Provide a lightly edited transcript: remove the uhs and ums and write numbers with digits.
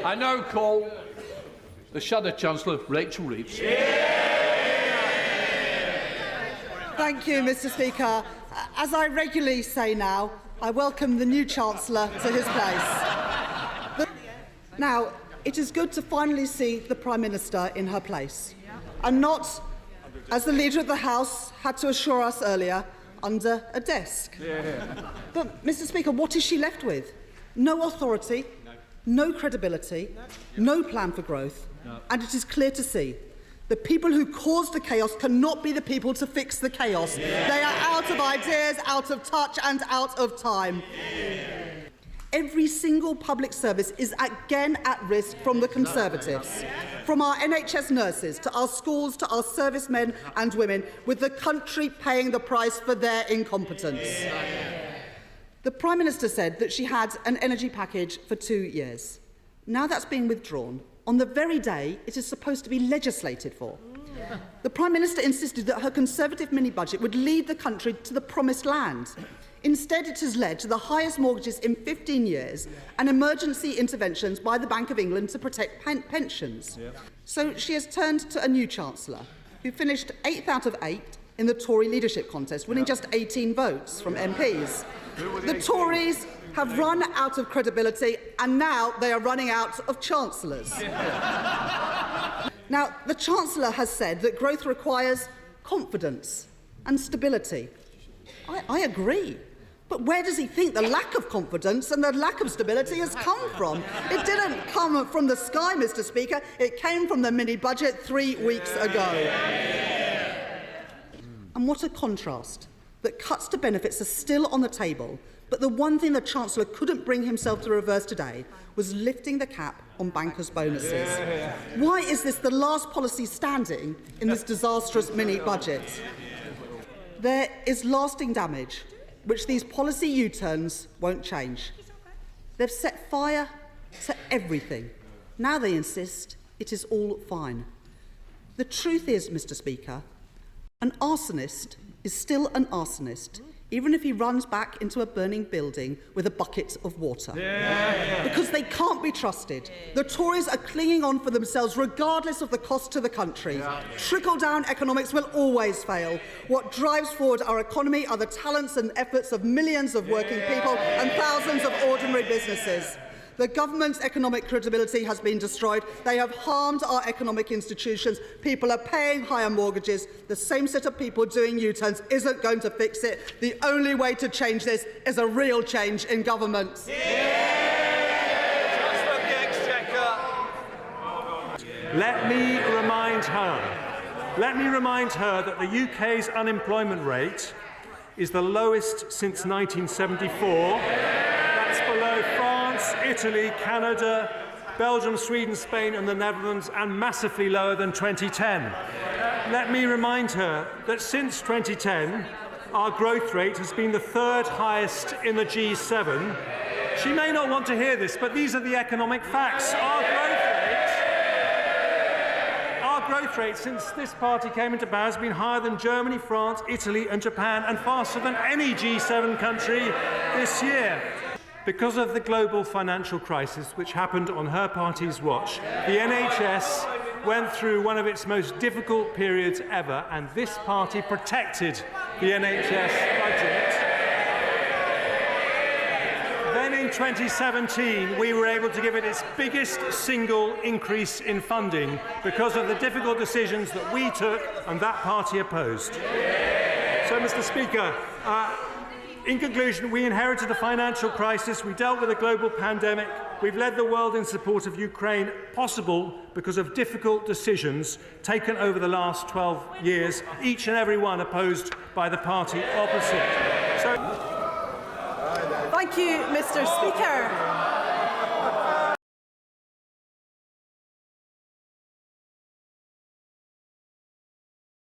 I now call the Shadow Chancellor, Rachel Reeves. Thank you, Mr. Speaker. As I regularly say now, I welcome the new Chancellor to his place. Now, it is good to finally see the Prime Minister in her place, and not, as the Leader of the House had to assure us earlier, under a desk. But, Mr. Speaker, what is she left with? No authority, no credibility, no plan for growth, and it is clear to see the people who caused the chaos cannot be the people to fix the chaos. They are out of ideas, out of touch and out of time. Every single public service is again at risk from the Conservatives. From our NHS nurses to our schools to our servicemen and women, with the country paying the price for their incompetence. The Prime Minister said that she had an energy package for 2 years. Now that's being withdrawn on the very day it is supposed to be legislated for. The Prime Minister insisted that her Conservative mini-budget would lead the country to the promised land. Instead, it has led to the highest mortgages in 15 years and emergency interventions by the Bank of England to protect pensions. So she has turned to a new Chancellor, who finished 8th out of 8 in the Tory leadership contest, winning just 18 votes from MPs. The Tories have run out of credibility, and now they are running out of chancellors. Now, the Chancellor has said that growth requires confidence and stability. I agree. But where does he think the lack of confidence and the lack of stability has come from? It didn't come from the sky, Mr. Speaker. It came from the mini-budget 3 weeks ago. And what a contrast that cuts to benefits are still on the table, but the one thing the Chancellor couldn't bring himself to reverse today was lifting the cap on bankers' bonuses. Why is this the last policy standing in this disastrous mini-budget? There is lasting damage, which these policy U-turns won't change. They've set fire to everything. Now they insist it is all fine. The truth is, Mr. Speaker, an arsonist is still an arsonist, even if he runs back into a burning building with a bucket of water. Because they can't be trusted. The Tories are clinging on for themselves regardless of the cost to the country. Trickle-down economics will always fail. What drives forward our economy are the talents and efforts of millions of working people and thousands of ordinary businesses. The government's economic credibility has been destroyed. They have harmed our economic institutions. People are paying higher mortgages. The same set of people doing U-turns isn't going to fix it. The only way to change this is a real change in government. Let me remind her that the UK's unemployment rate is the lowest since 1974. That's below France, Italy, Canada, Belgium, Sweden, Spain and the Netherlands, and massively lower than 2010. Let me remind her that since 2010, our growth rate has been the 3rd highest in the G7. She may not want to hear this, but these are the economic facts. Our growth rate since this party came into power has been higher than Germany, France, Italy and Japan, and faster than any G7 country this year. Because of the global financial crisis which happened on her party's watch, the NHS went through one of its most difficult periods ever, and this party protected the NHS budget. Then in 2017, we were able to give it its biggest single increase in funding because of the difficult decisions that we took and that party opposed. So, Mr. Speaker, in conclusion, we inherited a financial crisis, we dealt with a global pandemic, we've led the world in support of Ukraine, possible because of difficult decisions taken over the last 12 years, each and every one opposed by the party opposite. Thank you, Mr. Speaker.